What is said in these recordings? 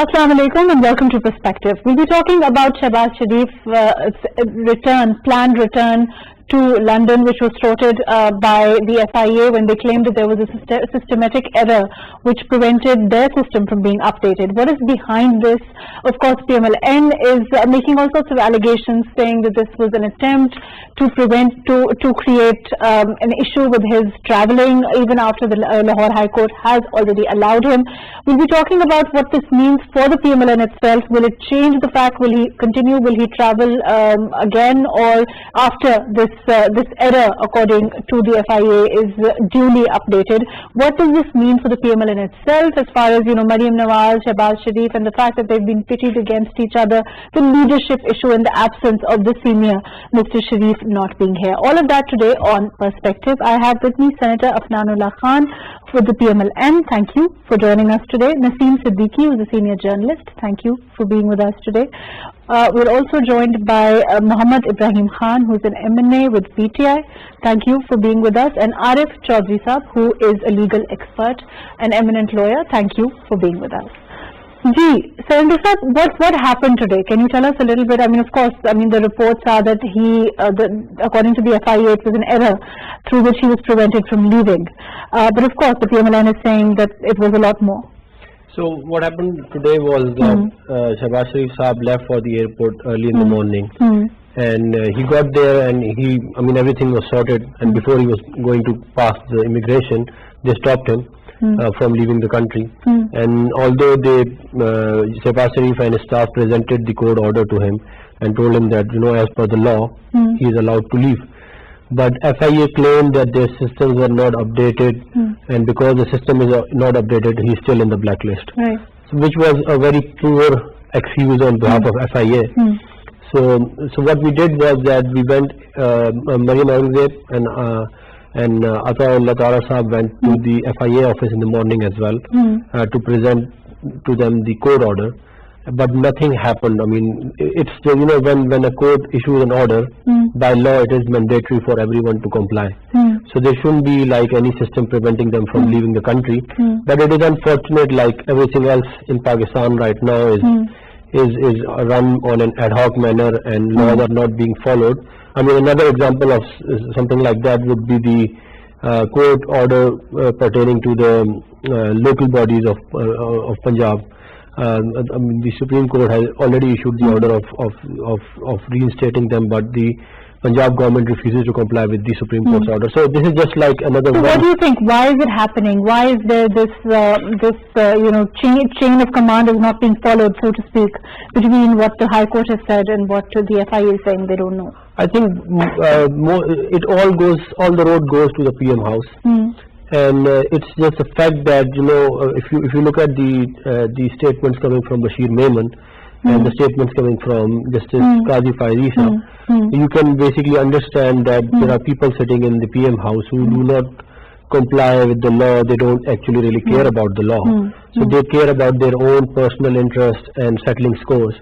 Assalamu alaikum and welcome to Perspective. We'll be talking about Shehbaz Sharif's planned return to London, which was thwarted by the FIA when they claimed that there was a systematic error which prevented their system from being updated. What is behind this? Of course, PMLN is making all sorts of allegations saying that this was an attempt to create an issue with his travelling even after the Lahore High Court has already allowed him. We'll be talking about what this means for the PMLN itself. Will it change the fact? Will he continue? Will he travel again, or after this error, according to the FIA, is duly updated? What does this mean for the PMLN itself, as far as, Maryam Nawaz, Shehbaz Sharif, and the fact that they've been pitted against each other, the leadership issue and the absence of the senior Mr. Sharif not being here? All of that today on Perspective. I have with me Senator Afnanullah Khan for the PMLN. Thank you for joining us today. Naseem Siddiqui, who is a senior journalist. Thank you for being with us today. We're also joined by Muhammad Ibrahim Khan, who is an MNA with PTI. Thank you for being with us. And Arif Chaudhry Saab, who is a legal expert, an eminent lawyer. Thank you for being with us. Senator Saab, what happened today? Can you tell us a little bit? Of course, the reports are that according to the FIA, it was an error through which he was prevented from leaving. But of course, the PMLN is saying that it was a lot more. So what happened today was that Shehbaz Sharif Saab left for the airport early in the morning, and he got there and everything was sorted, and before he was going to pass the immigration, they stopped him from leaving the country. And although Shehbaz Sharif and his staff presented the court order to him and told him that, as per the law, he is allowed to leave. But FIA claimed that their systems were not updated, and because the system is not updated, he's still in the blacklist. Right. So, which was a very poor excuse on behalf of FIA. So what we did was that we went, Maryam and Ataullah Tara Saab went to the FIA office in the morning as well to present to them the court order. But nothing happened. It's when a court issues an order, by law it is mandatory for everyone to comply. So there shouldn't be like any system preventing them from leaving the country. But it is unfortunate, like everything else in Pakistan right now is run on an ad hoc manner, and laws are not being followed. Another example of something like that would be the court order pertaining to the local bodies of Punjab. The Supreme Court has already issued the order of reinstating them, but the Punjab government refuses to comply with the Supreme Court's order. So this is just like another. So what do you think? Why is it happening? Why is there this chain of command is not being followed, so to speak, between what the High Court has said and what the FIA is saying they don't know? I think all the road goes to the PM House. And it's just the fact that if you look at the statements coming from Bashir Memon and the statements coming from Justice Qazi Fairisa, you can basically understand that there are people sitting in the PM House who do not comply with the law. They don't actually really care about the law. So they care about their own personal interest and settling scores.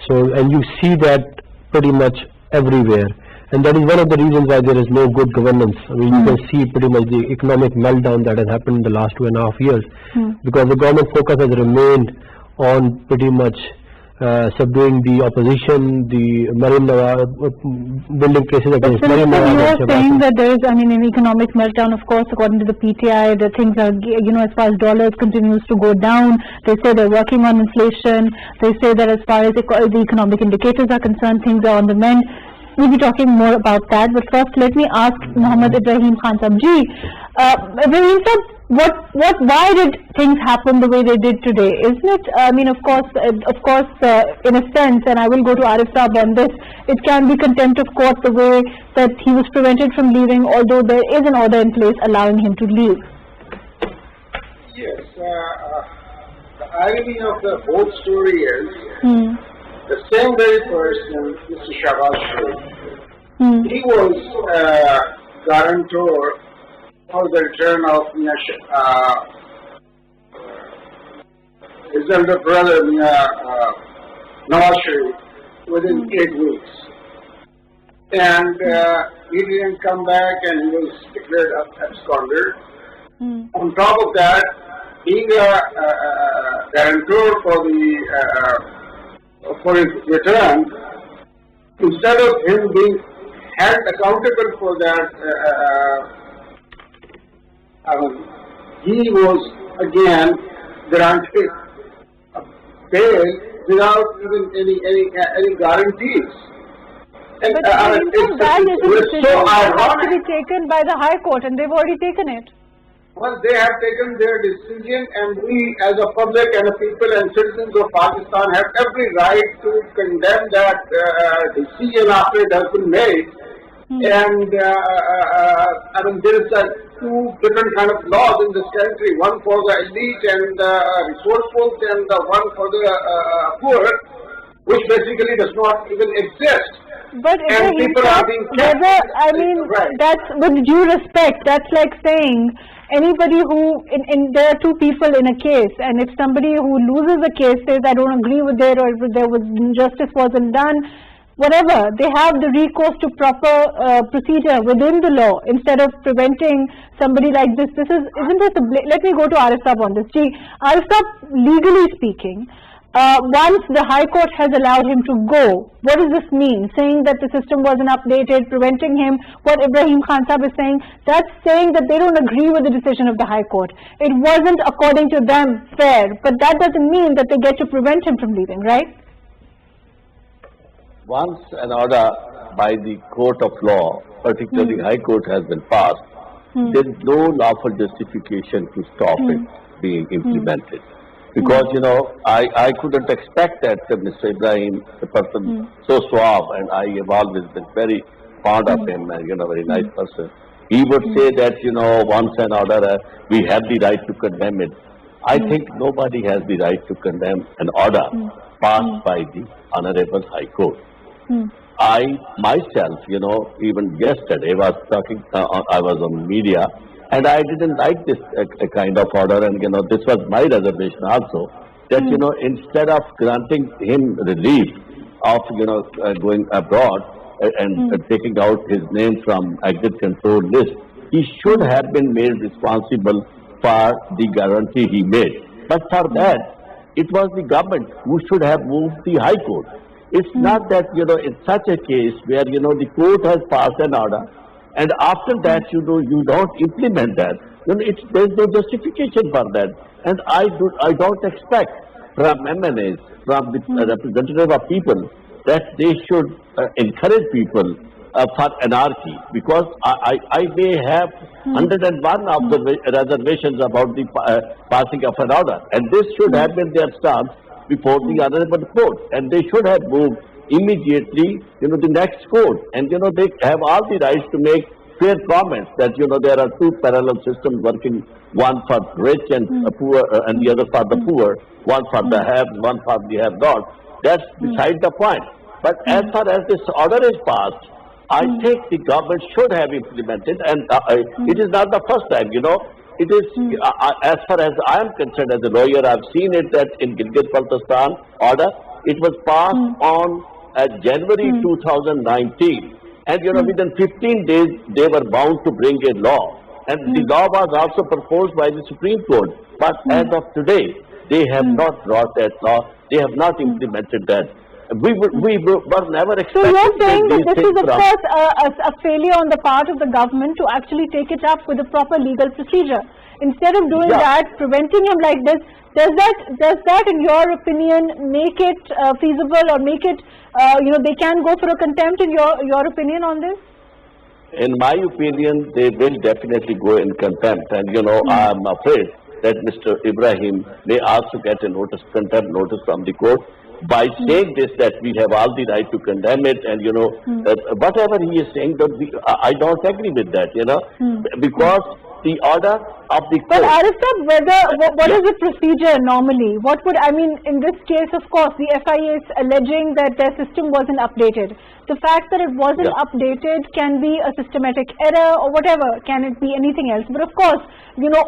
So, and you see that pretty much everywhere. And that is one of the reasons why there is no good governance. You can see pretty much the economic meltdown that has happened in the last 2.5 years, because the government focus has remained on pretty much subduing the opposition, the Maryam Nawaz, building cases against Maryam Nawaz. You are saying that there is, an economic meltdown, of course, according to the PTI, the things are, as far as dollars continues to go down. They say they're working on inflation. They say that as far as the economic indicators are concerned, things are on the mend. We'll be talking more about that, but first let me ask Muhammad Ibrahim Khan Saab. Ibrahim Saab, why did things happen the way they did today? Isn't it, of course, in a sense, and I will go to Arif Saab on this, it can be contempt of court the way that he was prevented from leaving, although there is an order in place allowing him to leave. Yes, the irony of the whole story is, the same very person, Mr. Shehbaz Sharif, he was guarantor for the return of his elder brother, Nawaz Sharif, within 8 weeks. And he didn't come back, and he was declared absconder. On top of that, being a guarantor for his return, instead of him being held accountable for that, he was again granted a bail without even any guarantees. And But that is a decision so that has to be ironic. taken by the High Court, and they've already taken it. Well, they have taken their decision, and we as a public and a people and citizens of Pakistan have every right to condemn that decision after it has been made. And there is two different kind of laws in this country, one for the elite and the resourceful, and the one for the poor, which basically does not even exist. But And people are being kept. Right. that's with due respect. That's like saying anybody who, there are two people in a case, and if somebody who loses a case says, I don't agree with it, or there was justice wasn't done, whatever, they have the recourse to proper procedure within the law instead of preventing somebody like this. Isn't this let me go to Arif Saab on this. Arif Saab, legally speaking, once the High Court has allowed him to go, what does this mean? Saying that the system wasn't updated, preventing him, what Ibrahim Khan Saab is saying, that's saying that they don't agree with the decision of the High Court. It wasn't, according to them, fair, but that doesn't mean that they get to prevent him from leaving, right? Once an order by the court of law, particularly High Court, has been passed, there is no lawful justification to stop it being implemented. Because, I couldn't expect that Mr. Ibrahim, the person so suave, and I have always been very fond of him, and, very nice person, he would say that, once an order, we have the right to condemn it. I think nobody has the right to condemn an order passed by the Honorable High Court. I myself, even yesterday was talking, I was on media, and I didn't like this kind of order, and this was my reservation also, that instead of granting him relief of going abroad and taking out his name from exit control list, he should have been made responsible for the guarantee he made. But for that, it was the government who should have moved the High Court. It's not that in such a case where the court has passed an order, and after that, you don't implement that. There's no justification for that. And I don't expect from MNAs, from the representative of people, that they should encourage people for anarchy. Because I may have 101 reservations about the passing of an order. And this should have been their stance before the Honorable Court. And they should have moved immediately, the next court. And, they have all the rights to make fair comments that, there are two parallel systems working, one for rich and poor, and the other for the poor, one for the have, one for the have-not. That's beside the point. But as far as this order is passed, I think the government should have implemented, and it is not the first time, It is, as far as I am concerned as a lawyer, I've seen it that in Gilgit-Baltistan order, it was passed on January 2019. And, within 15 days, they were bound to bring a law. And the law was also proposed by the Supreme Court. But as of today, they have not brought that law. They have not implemented that. We were never expecting. So you're saying that this is, of from course, a failure on the part of the government to actually take it up with a proper legal procedure. Instead of doing that, preventing him like this, does that, in your opinion, make it feasible, or make it, they can go for a contempt, in your opinion on this? In my opinion, they will definitely go in contempt. And, I am afraid that Mr. Ibrahim may also get a contempt notice from the court, by saying this, that we have all the right to condemn it, and whatever he is saying, I don't agree with that, because the order of the court. But Arif Saab, what is the procedure normally? What would, in this case, of course, the FIA is alleging that their system wasn't updated. The fact that it wasn't updated can be a systematic error or whatever. Can it be anything else? But of course,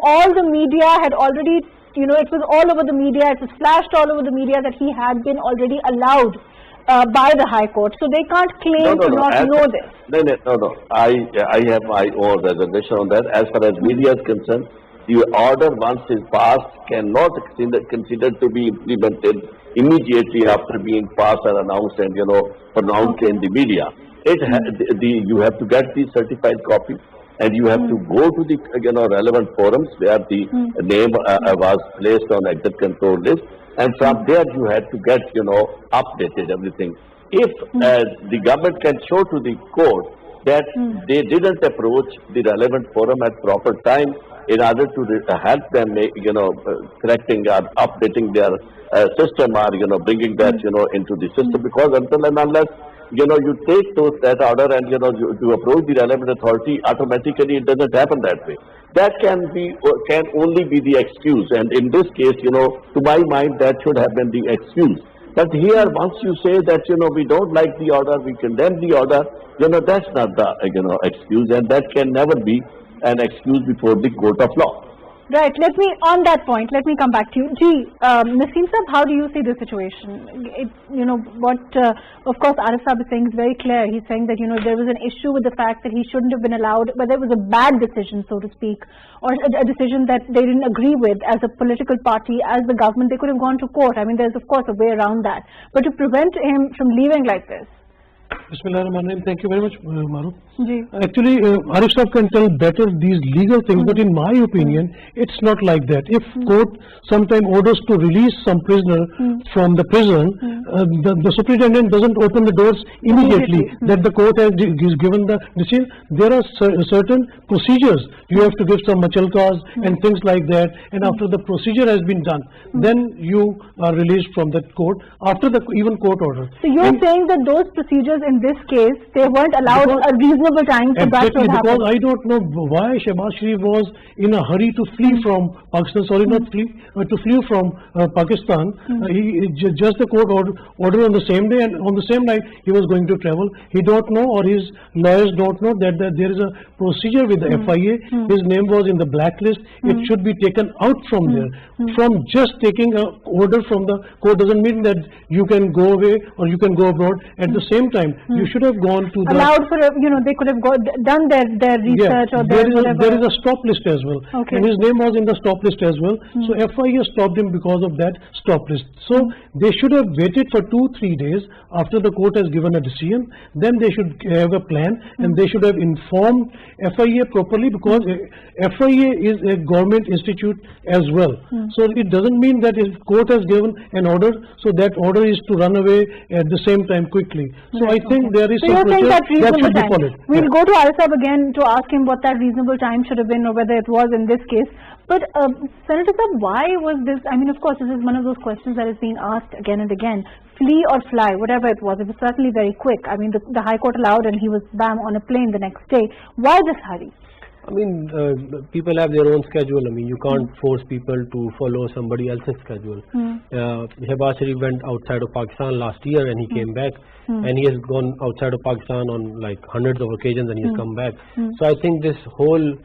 all the media had already, it was all over the media, it was flashed all over the media that he had been already allowed by the High Court. So they can't claim to not know this. No. I have my own reservation on that. As far as media is concerned, the order once is passed cannot considered to be implemented immediately after being passed and announced and pronounced in the media. You have to get the certified copy, and you have to go to the relevant forums where the name was placed on exit control list, and from there you had to get updated everything. If the government can show to the court that they didn't approach the relevant forum at proper time in order to help them correcting or updating their system or bringing that into the system, because until and unless you take that order and you approach the relevant authority, automatically it doesn't happen that way. That can only be the excuse, and in this case, to my mind, that should have been the excuse. But here, once you say that we don't like the order, we condemn the order, that's not the excuse, and that can never be an excuse before the court of law. Right. On that point, let me come back to you. Naseem Saab, how do you see the situation? Of course, Arif Saab is saying is very clear. He's saying that, there was an issue with the fact that he shouldn't have been allowed, but there was a bad decision, so to speak, or a decision that they didn't agree with as a political party, as the government. They could have gone to court. I mean, there's, of course, a way around that. But to prevent him from leaving like this. Bismillahirrahmanirrahim. Thank you very much, Mahrukh. Actually, Arif Saab can tell better these legal things, but in my opinion, it's not like that. If court sometime orders to release some prisoner from the prison, the superintendent doesn't open the doors immediately that the court has given the decision. There are certain procedures. You have to give some machalkas and things like that, and after the procedure has been done, then you are released from that court after the even court order. So you're saying that those procedures in this case, they weren't allowed a reasonable time for that to happen? Because I don't know why Shehbaz Sharif was in a hurry to flee from Pakistan. Sorry, not flee, to flee from Pakistan. He just the court order on the same day, and on the same night he was going to travel. He don't know, or his lawyers don't know that there is a procedure with the FIA. His name was in the blacklist. It should be taken out from there. From just taking an order from the court doesn't mean that you can go away or you can go abroad. At the same time, you should have gone to the... Allowed for, they could have done their research or whatever. There is a stop list as well. Okay. And his name was in the stop list as well. So FIA stopped him because of that stop list. So they should have waited for 2-3 days after the court has given a decision. Then they should have a plan, and they should have informed FIA properly, because FIA is a government institute as well. So it doesn't mean that if court has given an order, so that order is to run away at the same time quickly. So I think there is some procedure that should be followed. We'll go to Arif Saab again to ask him what that reasonable time should have been, or whether it was in this case. But Senator Saab, why was this? I mean, of course, this is one of those questions that is being asked again and again. Flee or fly, whatever it was certainly very quick. I mean, the High Court allowed, and he was bam on a plane the next day. Why this hurry? I mean, people have their own schedule. I mean, you can't force people to follow somebody else's schedule. Shehbaz Sharif went outside of Pakistan last year, and he came back, and he has gone outside of Pakistan on like hundreds of occasions, and he has come back. So I think this whole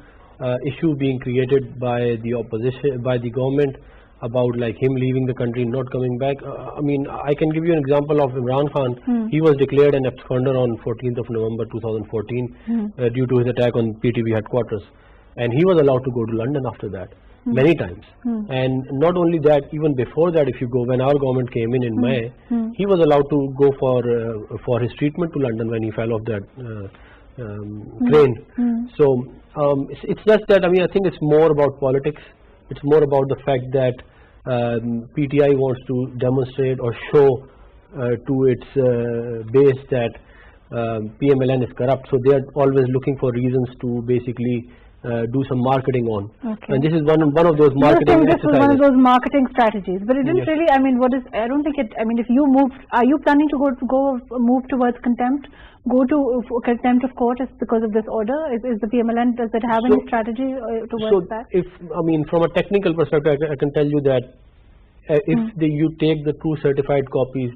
issue being created by the opposition, by the government, about like him leaving the country, not coming back. I mean, I can give you an example of Imran Khan. He was declared an absconder on 14th of November 2014 due to his attack on PTB headquarters, and he was allowed to go to London after that many times. And not only that, even before that, if you go, when our government came in May, he was allowed to go for his treatment to London when he fell off that crane. So it's just that, I mean, I think it's more about politics. It's more about the fact that PTI wants to demonstrate or show to its base that PMLN is corrupt. So they are always looking for reasons to basically do some marketing on. And this is one of those marketing exercises. This was one of those marketing strategies, but it didn't really. I mean, I don't think it. I mean, if you move, are you planning to move towards contempt? Go to contempt of court is because of this order? Is the PMLN, does it have any strategy towards that? If, I mean, from a technical perspective, I can tell you that if you take the two certified copies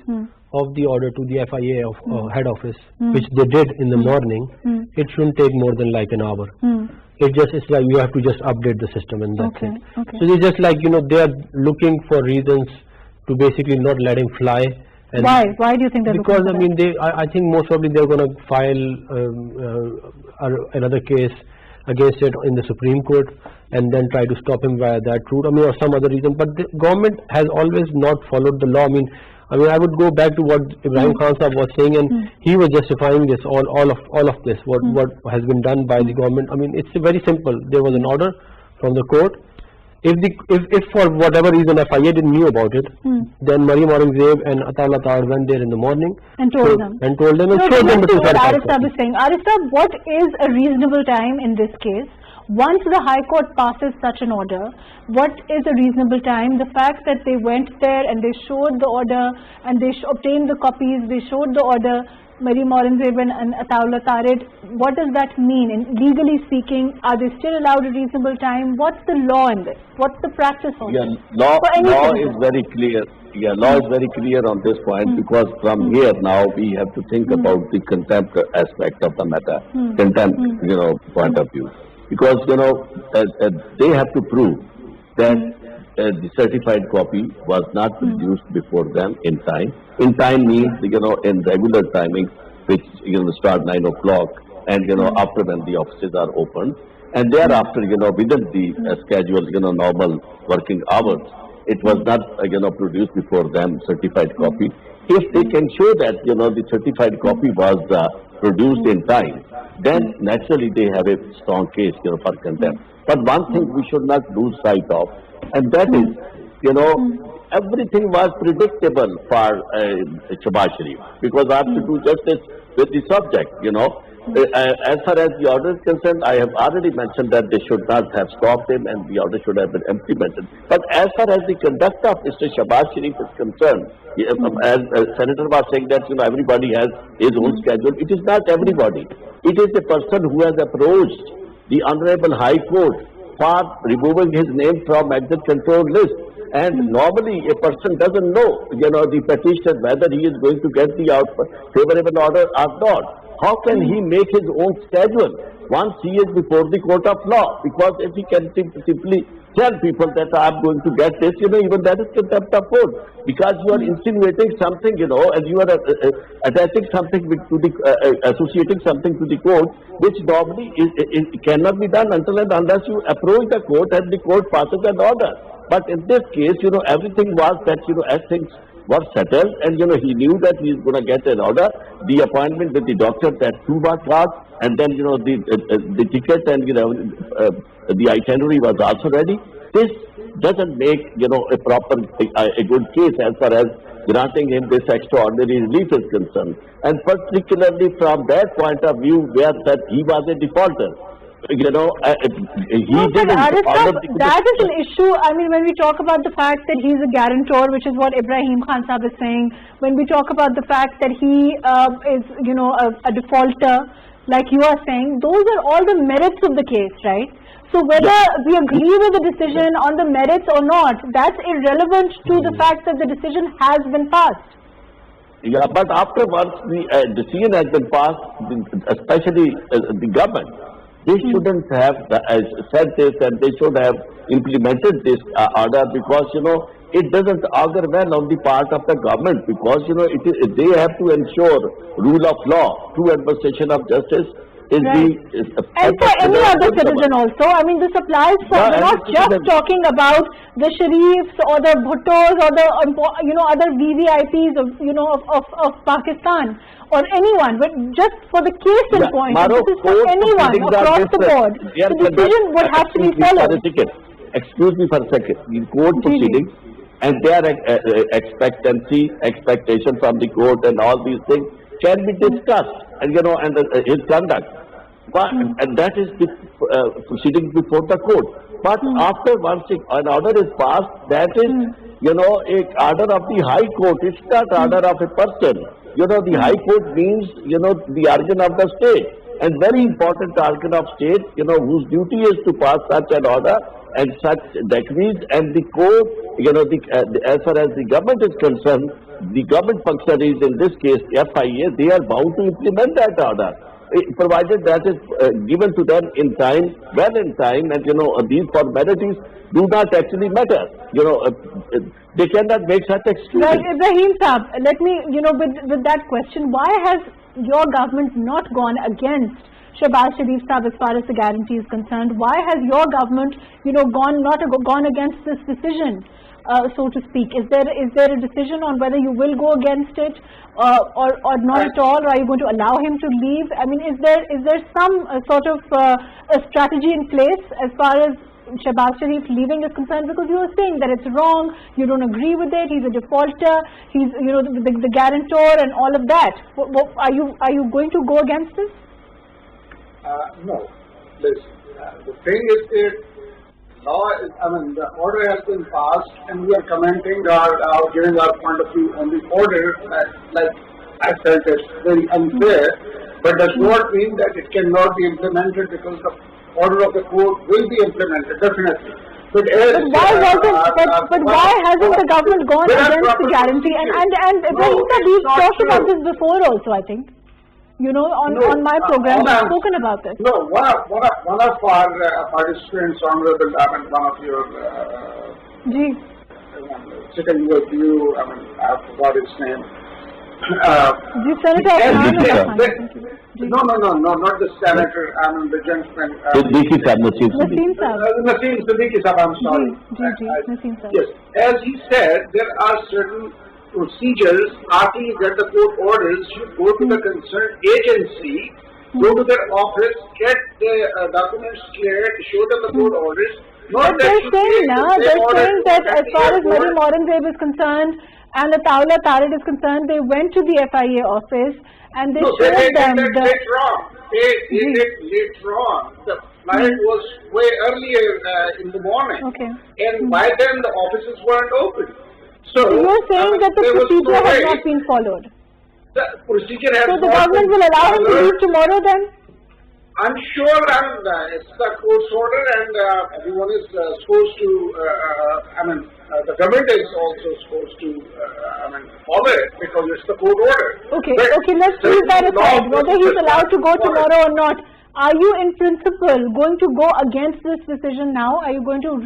of the order to the FIA head office, which they did in the morning, it shouldn't take more than like an hour. It's like you have to just update the system, and that's it. So it's just like, they are looking for reasons to basically not let him fly. And why do you think they're because looking for I mean, I think most probably they're going to file another case against it in the Supreme Court and then try to stop him via that route, I mean, or some other reason. But the government has always not followed the law. I mean, I would go back to what Ibrahim Khan Sahab was saying, and he was justifying this, all of this, what has been done by the government. I mean, it's very simple. There was an order from the court. If for whatever reason FIA didn't knew about it, then Maryam Aurangzeb and Atala Tar went there in the morning and told them and showed them the what Arif Saab is saying. Arif Saab, what is a reasonable time in this case? Once the High Court passes such an order, what is a reasonable time? The fact that they went there and they showed the order and they obtained the copies, they showed the order, Maryam Aurangzeb and Ataullah Tarid, what does that mean? And legally speaking, are they still allowed a reasonable time? What's the law in this? What's the practice on this? Law is very clear. Law is very clear on this point, because from here now we have to think about the contempt aspect of the matter, contempt, point of view. Because, they have to prove that the certified copy was not produced before them in time. In time means, in regular timing, which, start 9 o'clock and, after when the offices are open. And thereafter, within the scheduled, normal working hours, it was not, produced before them, certified copy. If they can show that, the certified copy was produced in time, then naturally they have a strong case, for contempt. But one thing we should not lose sight of, and that is, everything was predictable for Shehbaz Sharif, because I have to do justice with the subject, As far as the order is concerned, I have already mentioned that they should not have stopped him and the order should have been implemented. But as far as the conduct of Mr. Shehbaz Sharif is concerned, as Senator was saying that, everybody has his own schedule. It is not everybody. It is the person who has approached the Honorable High Court for removing his name from exit control list. And normally a person doesn't know, the petitioner, whether he is going to get the favorable order or not. How can he make his own schedule once he is before the court of law? Because if he can simply tell people that I'm going to get this, even that is contempt of court. Because you are insinuating something, and you are attaching something to the, associating something to the court, which normally cannot be done until and unless you approach the court and the court passes an order. But in this case, everything was that, as things were settled, and he knew that he is going to get an order. The appointment with the doctor, that too was passed, and then the ticket and the itinerary was also ready. This doesn't make a proper a good case as far as granting him this extraordinary relief is concerned, and particularly from that point of view, where that he was a defaulter. He didn't that is an issue. I mean, when we talk about the fact that he's a guarantor, which is what Ibrahim Khan Sahab is saying, when we talk about the fact that he is, a defaulter, like you are saying, those are all the merits of the case, right? So whether we agree with the decision on the merits or not, that's irrelevant to the fact that the decision has been passed. Yeah, but afterwards the decision has been passed, especially the government. They shouldn't have said this, and they should have implemented this order, because, it doesn't augur well on the part of the government, because, they have to ensure rule of law, true administration of justice is and for any other citizen also. I mean, this applies for, we're not just talking about the Sharifs or the Bhuttos or the, other VVIPs of Pakistan or anyone, but just for the case in point, this is for anyone across the board. The decision would have to be followed. Excuse me for a second. In court proceedings, and their expectation from the court and all these things can be discussed, and his conduct. But, and that is the proceedings before the court. But after once an order is passed, that is, a order of the High Court. It's not order of a person. The High Court means, the organ of the state, and very important organ of state, whose duty is to pass such an order and such decrees, and the court, as far as the government is concerned, the government functionaries, in this case FIA, they are bound to implement that order, provided that is given to them in time, well in time, and these formalities do not actually matter. They cannot make such excuses. Right, Ibrahim Saab, let me, with that question, why has your government not gone against Shehbaz Sharif Sahab as far as the guarantee is concerned. Why has your government, gone against this decision, so to speak? Is there a decision on whether you will go against it or not at all? Or are you going to allow him to leave? I mean, is there some sort of a strategy in place as far as Shehbaz Sharif leaving is concerned? Because you are saying that it's wrong, you don't agree with it, he's a defaulter, he's the guarantor and all of that. Are you going to go against this? No. Listen, the thing is that the order has been passed and we are commenting giving our point of view on the order. Like I felt it's very unfair, but does not mean that it cannot be implemented, because the order of the court will be implemented, definitely. But why hasn't the government gone against the guarantee? And we've talked about this before also, I think. On my program, we've spoken about this. No, one of our participants, Honorable, one of your sitting with you, I forgot his name. Senator No, not the senator, the gentleman. Naseem Siddiqui Sahab, I'm sorry. Naseem Sahab. Yes, as he said, there are certain procedures. After you get the court orders, you go to the concerned agency, go to their office, get the documents cleared, show them the court orders. But they're saying that as far as Maryam Aurangzeb is concerned and the Tawla Tarid is concerned, they went to the FIA office and they showed them the... They did it later on. The flight was way earlier in the morning. Okay. And by then the offices weren't open. So you're saying that the procedure has not been followed? The procedure has not been followed. So the government will allow him to leave tomorrow then? I'm sure it's the court's order, and everyone is supposed to, the government is also supposed to, follow it, because it's the court order. Okay, let's leave that aside. Whether he's allowed to go tomorrow or not, are you in principle going to go against this decision now? Are you going to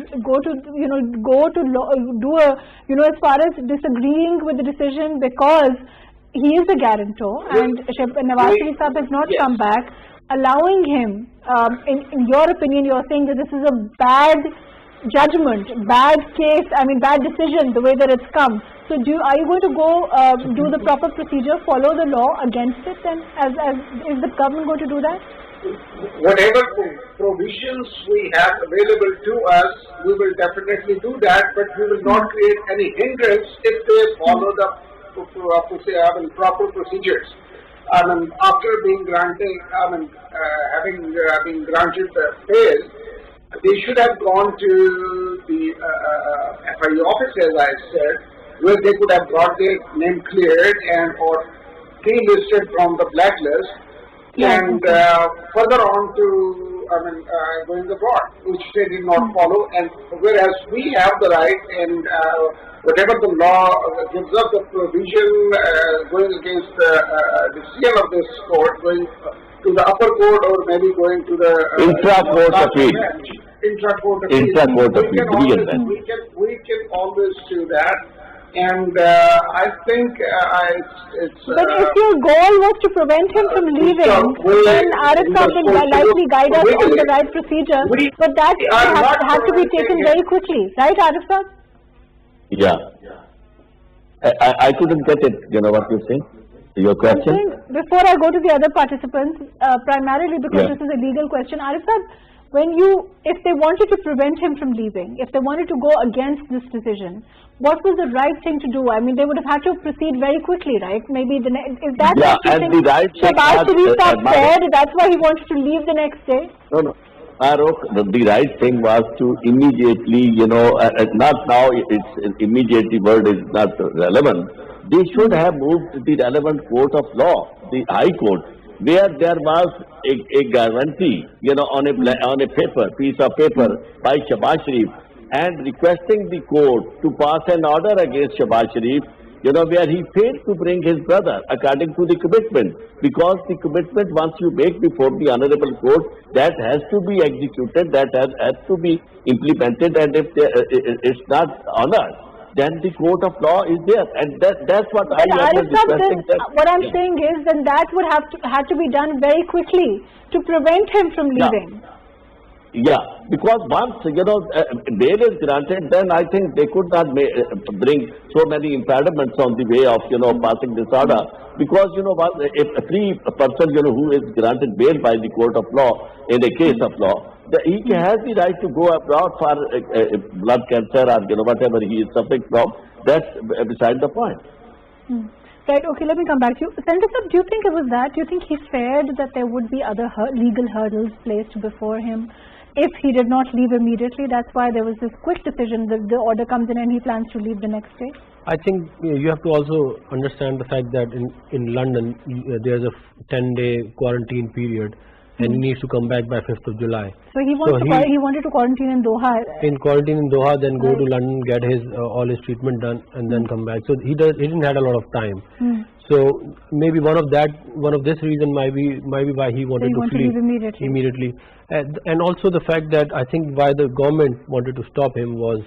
as far as disagreeing with the decision because he is a guarantor and Nawaz Sharif Sahab has not come back, allowing him, in your opinion, you're saying that this is a bad judgment, bad case, bad decision, the way that it's come. So are you going to go do the proper procedure, follow the law against it, and is the government going to do that? Whatever provisions we have available to us, we will definitely do that, but we will not create any hindrance if they follow the proper procedures. After being granted, having been granted the bail, they should have gone to the FIU office, as I said, where they could have got their name cleared or delisted from the blacklist, and further on to going abroad, which they did not follow. And whereas we have the right, and whatever the law gives us the provision going against the decision of this court, going to the upper court or maybe going to the intra-court appeal. We can always do that. And I think it's... But if your goal was to prevent him from leaving, then Arif Saab will likely guide us on the right procedure. But that has to be taken very quickly. Right, Arif Saab? Yeah. I couldn't get it, what you're saying? Your question? Before I go to the other participants, primarily because this is a legal question, Arif Saab, if they wanted to prevent him from leaving, if they wanted to go against this decision, what was the right thing to do? They would have had to proceed very quickly, right? Maybe is that and the right thing Shehbaz Sharif Sahab said, that's why he wanted to leave the next day? No. Mahrukh, the right thing was to immediately, not now, it's immediately word is not relevant. They should have moved to the relevant court of law, the High Court, where there was a guarantee, on a piece of paper by Shehbaz Sharif, and requesting the court to pass an order against Shehbaz Sharif, where he failed to bring his brother according to the commitment, because the commitment once you make before the honorable court, that has to be executed, that has to be implemented, and if it's not honored, then the court of law is there, and that's what I am requesting. What I'm saying is, then that would have to be done very quickly to prevent him from leaving. Yeah, because once bail is granted, then I think they could not bring so many impediments on the way of passing this order. Because if a free person who is granted bail by the court of law in a case of law, he has the right to go abroad for blood cancer or whatever he is suffering from. That's beside the point. Right, okay, let me come back to you. Senator Saab, do you think it was that? Do you think he feared that there would be other legal hurdles placed before him if he did not leave immediately? That's why there was this quick decision that the order comes in and he plans to leave the next day? I think you have to also understand the fact that in London there's a 10-day quarantine period and he needs to come back by 5th of July. So he wanted to quarantine in Doha. Quarantine in Doha, then go to London, get his all his treatment done, and then come back. So he didn't had a lot of time. So maybe one of this reason might be why he wanted to flee immediately. And also the fact that I think why the government wanted to stop him was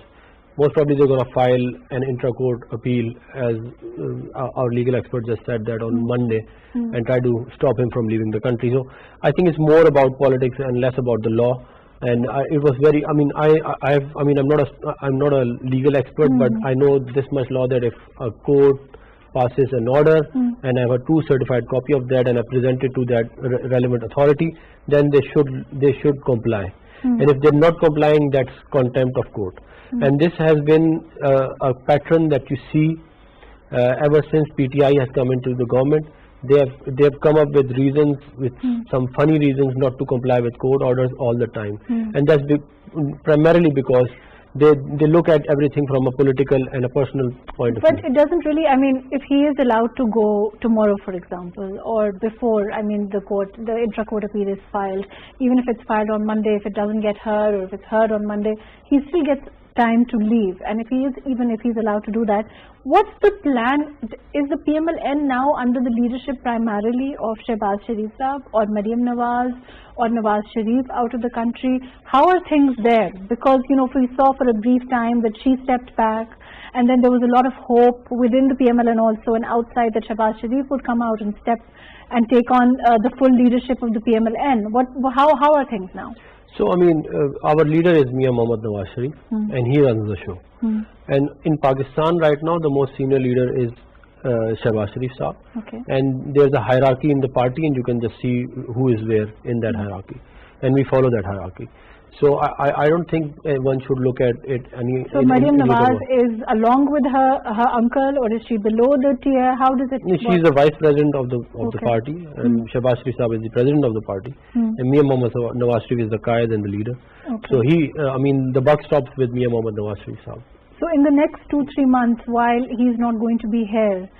most probably they're going to file an intra-court appeal, as our legal expert just said that on Monday, and try to stop him from leaving the country. So I think it's more about politics and less about the law. And it was very. I mean, I'm not a legal expert, but I know this much law that if a court passes an order and I have a true certified copy of that and I present it to that relevant authority, then they should comply. And if they're not complying, that's contempt of court. And this has been a pattern that you see ever since PTI has come into the government. They have come up with reasons, with some funny reasons not to comply with court orders all the time. And that's primarily because they look at everything from a political and a personal point of view. But it doesn't really, I mean, if he is allowed to go tomorrow, for example, or before, I mean, the intra-court appeal is filed, even if it's filed on Monday, if it doesn't get heard, or if it's heard on Monday, he still gets time to leave. And even if he's allowed to do that, what's the plan? Is the PMLN now under the leadership primarily of Shehbaz Sharif Saab or Maryam Nawaz or Nawaz Sharif out of the country? How are things there? Because, we saw for a brief time that she stepped back, and then there was a lot of hope within the PMLN also and outside that Shehbaz Sharif would come out and step and take on the full leadership of the PMLN. How are things now? So, I mean, our leader is Mia Mohammad Nawaz Sharif, and he runs the show. And in Pakistan right now, the most senior leader is Shehbaz Sharif Saab. And there's a hierarchy in the party, and you can just see who is where in that hierarchy. And we follow that hierarchy. So I don't think one should look at it any. So Maryam Nawaz is along with her uncle, or is she below the tier? How does it work? She's the vice president of the party, and Shehbaz Sharif Saab is the president of the party, and Mia Mohammad Nawaz Sharif is the Qaid and the leader. So the buck stops with Mia Mohammad Nawaz Sharif Saab. So in the next 2-3 months, while he's not going to be here,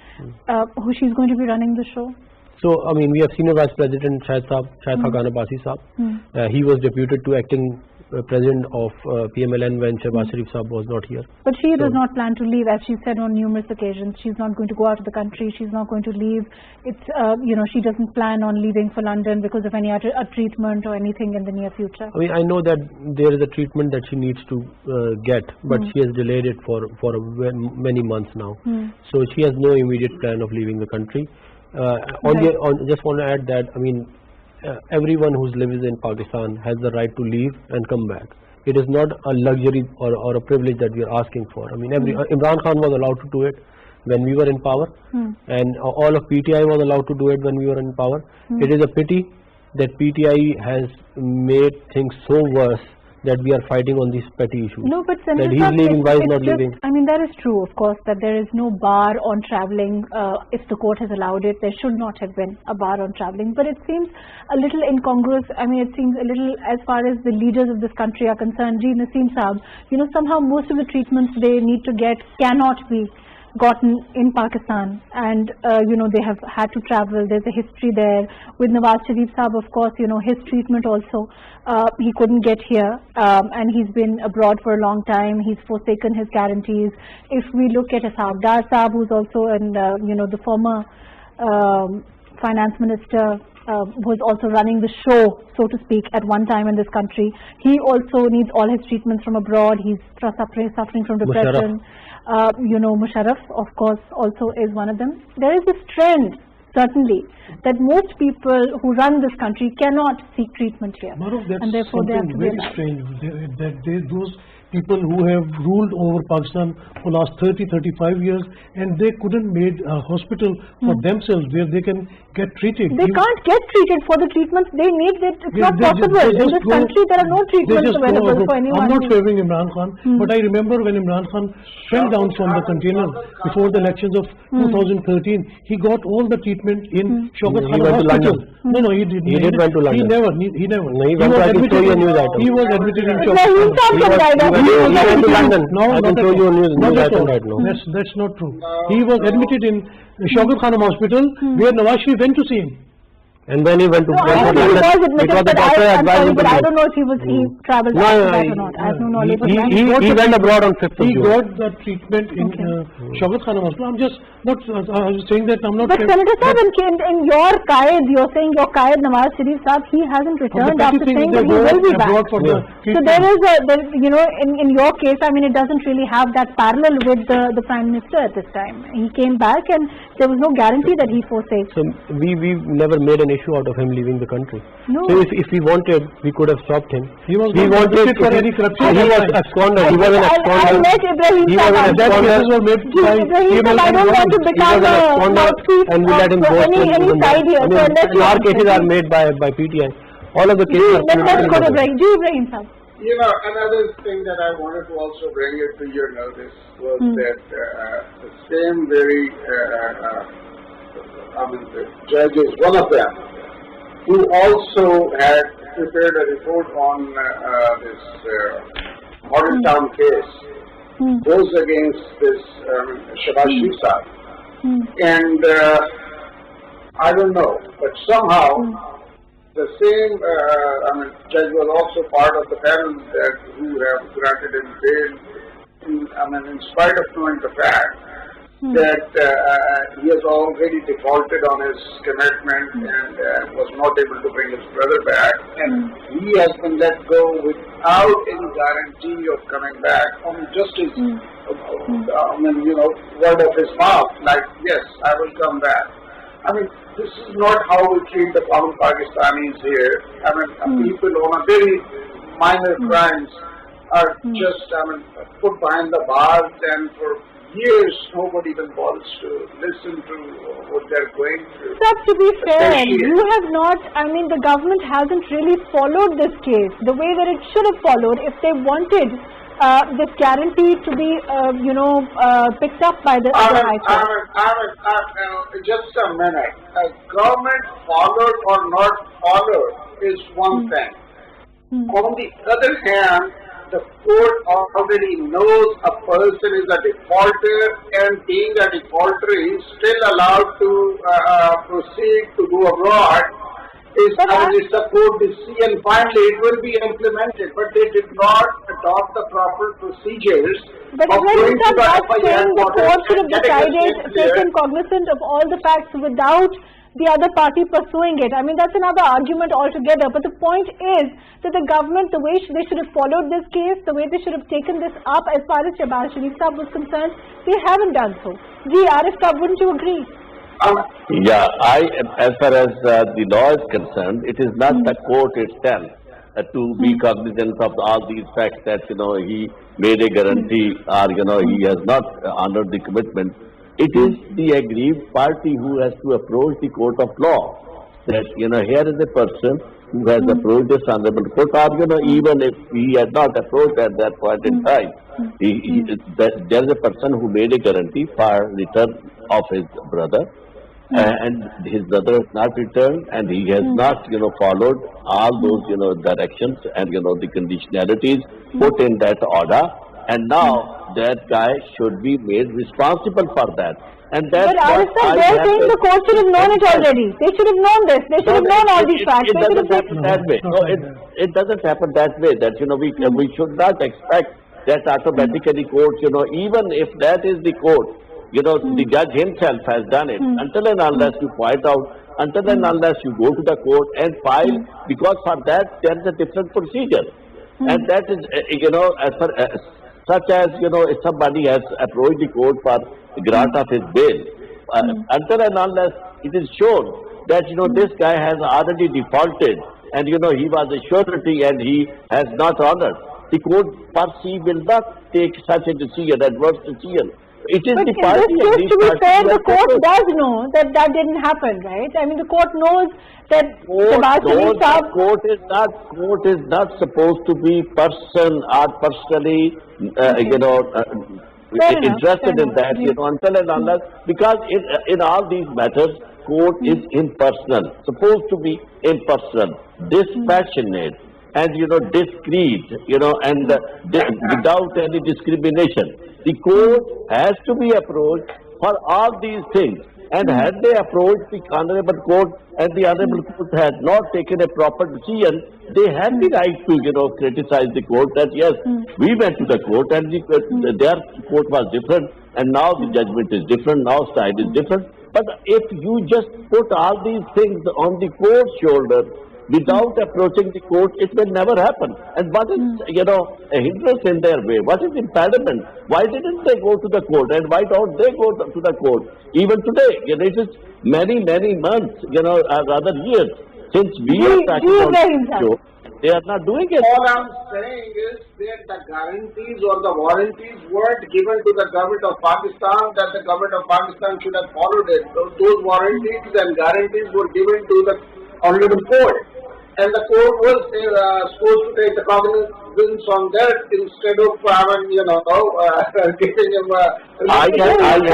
she's going to be running the show? So, I mean, we have Senior Vice President Shahid Haqqan Abbasi Saab. He was deputed to acting president of PMLN when Shehbaz Sharif Saab was not here. But she does not plan to leave, as she said on numerous occasions. She's not going to go out of the country. She's not going to leave. It's, she doesn't plan on leaving for London because of any other treatment or anything in the near future. I mean, I know that there is a treatment that she needs to get, but she has delayed it for many months now. So she has no immediate plan of leaving the country. Just want to add that, I mean, everyone who lives in Pakistan has the right to leave and come back. It is not a luxury or a privilege that we are asking for. I mean, Imran Khan was allowed to do it when we were in power, and all of PTI was allowed to do it when we were in power. It is a pity that PTI has made things so worse that we are fighting on these petty issues. No, but that he's leaving, why he's not leaving? I mean, that is true, of course, that there is no bar on travelling. If the court has allowed it, there should not have been a bar on travelling. But it seems a little incongruous. I mean, it seems a little, as far as the leaders of this country are concerned, Naseem Saab, somehow most of the treatments they need to get cannot be gotten in Pakistan, and they have had to travel. There's a history there with Nawaz Sharif Saab, of course. His treatment also, he couldn't get here, and he's been abroad for a long time. He's forsaken his guarantees. If we look at Dar Saab, who's also the former finance minister, was also running the show, so to speak, at one time in this country. He also needs all his treatments from abroad. He's suffering from depression. Musharraf, of course, also is one of them. There is this trend, certainly, that most people who run this country cannot seek treatment here. Mahrukh, that's and therefore they have to something be very strange. Those people who have ruled over Pakistan for last 30-35 years, and they couldn't made a hospital for themselves where they can get treated. They can't get treated for the treatments they need. It's not possible. In this country, there are no treatments available for anyone. I'm not favoring Imran Khan, but I remember when Imran Khan fell down from the container before the elections of 2013, he got all the treatment in Shaukat Khan Hospital. No, he didn't. He did went to London. He never. No, he went to news item. He was admitted in No, Shaukat he's Khan. not from London. He went to London. No, I can not show at you all. a news Not at item all. right now. That's not true. He was admitted in Shaukat Khan Hospital where Nawaz Sharif went to see him. And then he went to No, I think he was admitted, but I'm sorry, but I don't know if he travelled after that or not. I have no knowledge of that. He went abroad on 5th of He June. got the treatment in Shaukat Khan Hospital. I'm just not saying that I'm not. But Senator Saab, in your Qaid, you're saying your Qaid Nawaz Sharif Saab, he hasn't returned after saying that he will be back. So there is in your case, I mean, it doesn't really have that parallel with the Prime Minister at this time. He came back and there was no guarantee that he forsake. So we've never made an issue out of him leaving the country. No. So if we wanted, we could have stopped him. He was wanted for any corruption. He was absconded. He was an I absconder. met Ibrahim He was Saab. an absconder. Ibrahim Saab, I don't want to become a mouthpiece and we let him go. any side here. So let's our cases are made by PTI. All of the cases are let's go to Ibrahim Saab. Another thing that I wanted to also bring it to your notice was that the same very, the judge is one of them, who also had prepared a report on this Morristown case, goes against this Shahbaz Sharif Saab. And I don't know, but somehow the same, judge was also part of the panel who have granted him bail, in spite of knowing the fact that he has already defaulted on his commitment and was not able to bring his brother back, and he has been let go without any guarantee of coming back on just his, word of his mouth, like, yes, I will come back. This is not how we treat the common Pakistanis here. People on a very minor crimes are just, put behind the bars, and for years nobody even bothers to listen to what they're going through. Sir, to be fair, you have not, the government hasn't really followed this case the way that it should have followed if they wanted this guarantee to be, picked up by the High Court. Just a minute. Government followed or not followed is one thing. On the other hand, the court already knows a person is a defaulter, and being a defaulter is still allowed to proceed to go abroad. It's a court decision. Finally, it will be implemented, but they did not adopt the proper procedures. But when that's saying the court should have decided, taken cognizant of all the facts without the other party pursuing it. That's another argument altogether. But the point is that the government, the way they should have followed this case, the way they should have taken this up as far as Shahbaz Sharif Saab was concerned, they haven't done so. Arif Saab, wouldn't you agree? As far as the law is concerned, it is not the court itself to be cognizant of all these facts that, he made a guarantee or, he has not honored the commitment. It is the aggrieved party who has to approach the court of law. That, here is a person who has approached this honorable court, or, even if he had not approached at that point in time, there is a person who made a guarantee for return of his brother. And his brother has not returned, and he has not, followed all those, directions and, the conditionalities put in that order. And now that guy should be made responsible for that. And that's but Arif Saab, they're saying the court should have known it already. They should have known this. They should have known all these facts. It doesn't happen that way. No, it doesn't happen that way. That, we should not expect that automatically court, even if that is the court, the judge himself has done it. Until and unless you point out until and unless you go to the court and file, because for that there is a different procedure. And that is, as far as, such as, if somebody has approached the court for grant of his bail, until and unless it is shown that, this guy has already defaulted and, he was a surety and he has not honored, the court per se will not take such a decision, adverse decision. It is but the in party this case, to be fair, the court approach. does know that that didn't happen, right? I mean, the court knows that Shehbaz Sharif Saab... Court is not supposed to be person or personally, interested in that, until and unless, because in all these matters, court is impersonal, supposed to be impersonal, dispassionate, and discreet, and without any discrimination. The court has to be approached for all these things. And had they approached the Honorable Court and the Honorable Court had not taken a proper decision, they had the right to, criticize the court that yes, we went to the court and their court was different and now the judgment is different, now side is different. But if you just put all these things on the court's shoulder, without approaching the court, it will never happen. And what is, a hindrance in their way? What is impediment? Why didn't they go to the court? And why don't they go to the court? Even today, it is many, many months, rather years, since we are talking about show, they are not doing it. All I'm saying is that the guarantees or the warranties weren't given to the government of Pakistan, that the government of Pakistan should have followed it. Those warranties and guarantees were given to the Honorable Court. And the court was supposed to take the cognizance on that instead of giving him a... I have a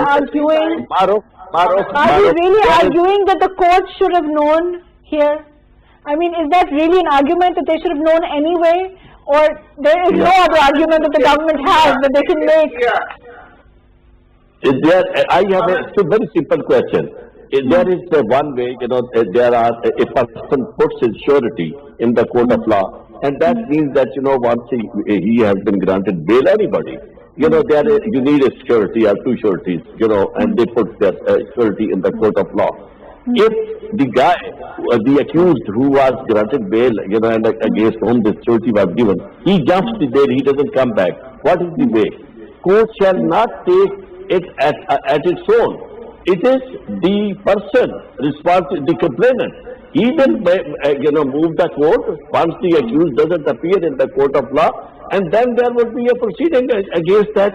arguing? Mahrukh, Are we really arguing that the court should have known here? I mean, is that really an argument that they should have known anyway? Or there is no other argument that the government has that they can make? I have a very simple question. There is one way, there are a person puts his surety in the court of law, and that means that, once he has been granted bail, anybody, you need a surety or two sureties, and they put their surety in the court of law. If the guy, the accused who was granted bail, and against whom this surety was given, he jumps the bail, he doesn't come back. What is the way? Court shall not take it at its own. It is the person responsible, the complainant. He will, move the court once the accused doesn't appear in the court of law, and then there would be a proceeding against that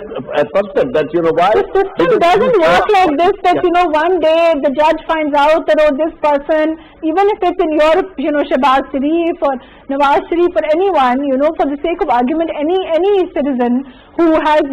person. That why the system doesn't work like this. That one day the judge finds out that this person, even if it's in Europe, Shehbaz Sharif or Nawaz Sharif or anyone, for the sake of argument, any citizen who has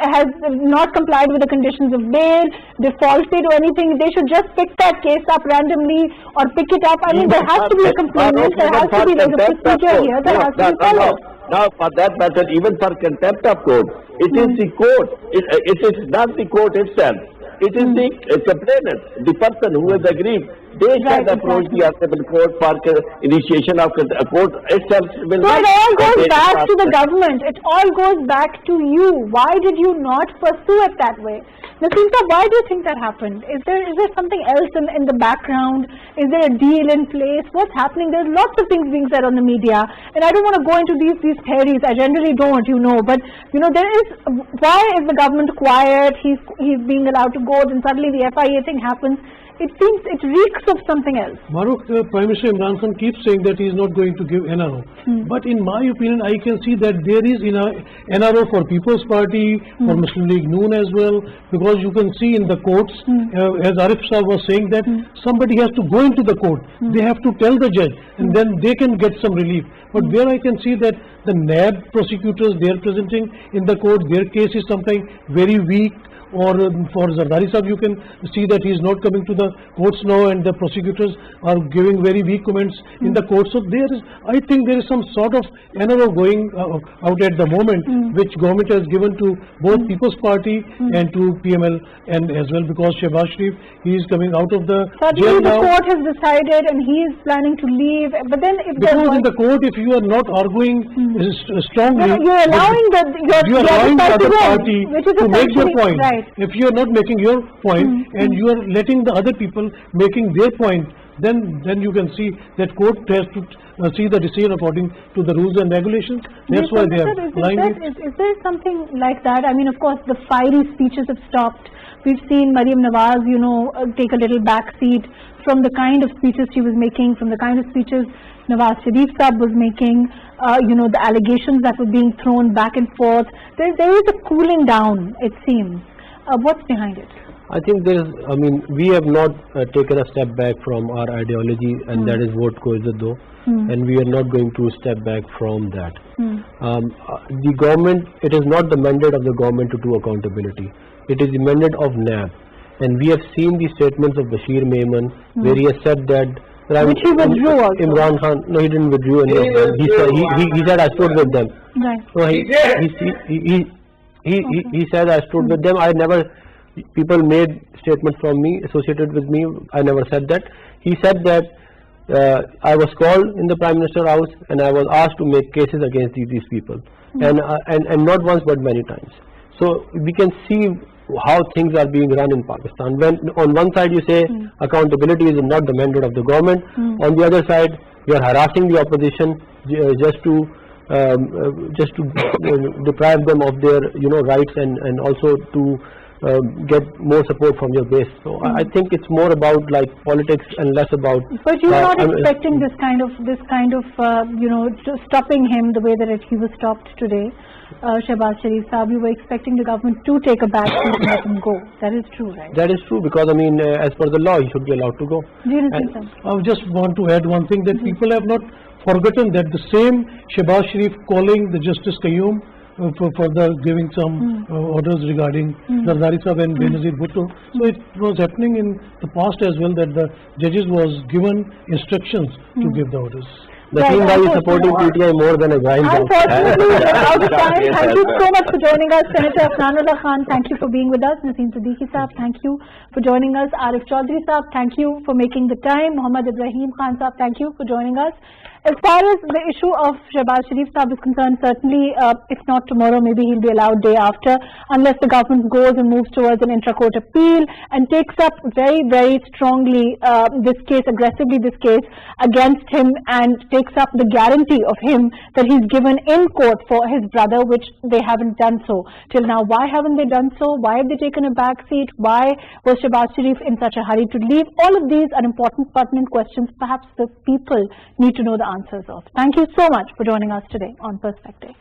has not complied with the conditions of bail, defaulted or anything, they should just pick that case up randomly or pick it up. I mean, there has to be a complainant. There has to be a procedure here. There has to be followed. Now, for that matter, even for contempt of court, it is the court. It is not the court itself. It is the complainant, the person who has agreed. They shall approach the Honorable Court for initiation of a court itself. So it all goes back to the government. It all goes back to you. Why did you not pursue it that way? Naseem Saab, why do you think that happened? Is there something else in the background? Is there a deal in place? What's happening? There's lots of things being said on the media, and I don't want to go into these theories. I generally don't, but there is. Why is the government quiet? He's being allowed to go, then suddenly the FIA thing happens. It seems it reeks of something else. Mahrukh, Prime Minister Imran Khan keeps saying that he is not going to give NRO. But in my opinion, I can see that there is NRO for People's Party, for Muslim League Noon as well, because you can see in the courts, as Arif Saab was saying, that somebody has to go into the court. They have to tell the judge, and then they can get some relief. But where I can see that the NAB prosecutors, they are presenting in the court, their case is something very weak. Or for Zardari Sahab, you can see that he is not coming to the courts now, and the prosecutors are giving very weak comments in the court. So I think there is some sort of NRO going out at the moment, which government has given to both People's Party and to PML and as well, because Shehbaz Sharif, he is coming out of the jail now. The court has decided and he is planning to leave. But then if because in the court, if you are not arguing strongly, you are allowing the other party to make their point. Right. Right. If you are not making your point and you are letting the other people making their point, then you can see that court has to see the decision according to the rules and regulations. That's why they are lying. Is there something like that? I mean, of course, the fiery speeches have stopped. We've seen Maryam Nawaz, take a little back seat from the kind of speeches she was making, from the kind of speeches Nawaz Sharif Saab was making, the allegations that were being thrown back and forth. There is a cooling down, it seems. What's behind it? I think we have not taken a step back from our ideology, and that is vote ko izzat do, and we are not going to step back from that. The government, it is not the mandate of the government to do accountability. It is the mandate of NAB, and we have seen the statements of Bashir Mehman where he has said that which he withdrew also. Imran Khan, no, he didn't withdraw any of them. He said I stood with them. Right. No, he said I stood with them. I never. People made statements from me, associated with me. I never said that. He said that I was called in the Prime Minister House and I was asked to make cases against these people, and not once but many times. So we can see how things are being run in Pakistan. When on one side you say accountability is not the mandate of the government, on the other side you are harassing the opposition just to deprive them of their rights and also to get more support from your base. So I think it's more about like politics and less about. But you were not expecting this kind of stopping him the way that he was stopped today, Shehbaz Sharif Saab. You were expecting the government to take a back seat and let him go. That is true, right? That is true, because as per the law, he should be allowed to go. I just want to add one thing, that people have not forgotten that the same Shehbaz Sharif calling the Justice Qayyum for giving some orders regarding Zardari Sahab and Benazir Bhutto. So it was happening in the past as well, that the judges was given instructions to give the orders. Naseem bhai is supporting PTI more than a grind. Unfortunately, we're out of time. Thank you so much for joining us. Senator Afnanullah Khan, thank you for being with us. Naseem Siddiqui Saab, thank you for joining us. Arif Chaudhry Saab, thank you for making the time. Muhammad Ibrahim Khan Saab, thank you for joining us. As far as the issue of Shehbaz Sharif Saab is concerned, certainly if not tomorrow, maybe he'll be allowed day after, unless the government goes and moves towards an intra-court appeal and takes up very, very strongly aggressively this case against him, and takes up the guarantee of him that he's given in court for his brother, which they haven't done so till now. Why haven't they done so? Why have they taken a back seat? Why was Shehbaz Sharif in such a hurry to leave? All of these are important, pertinent questions perhaps the people need to know the answers of. Thank you so much for joining us today on Perspective.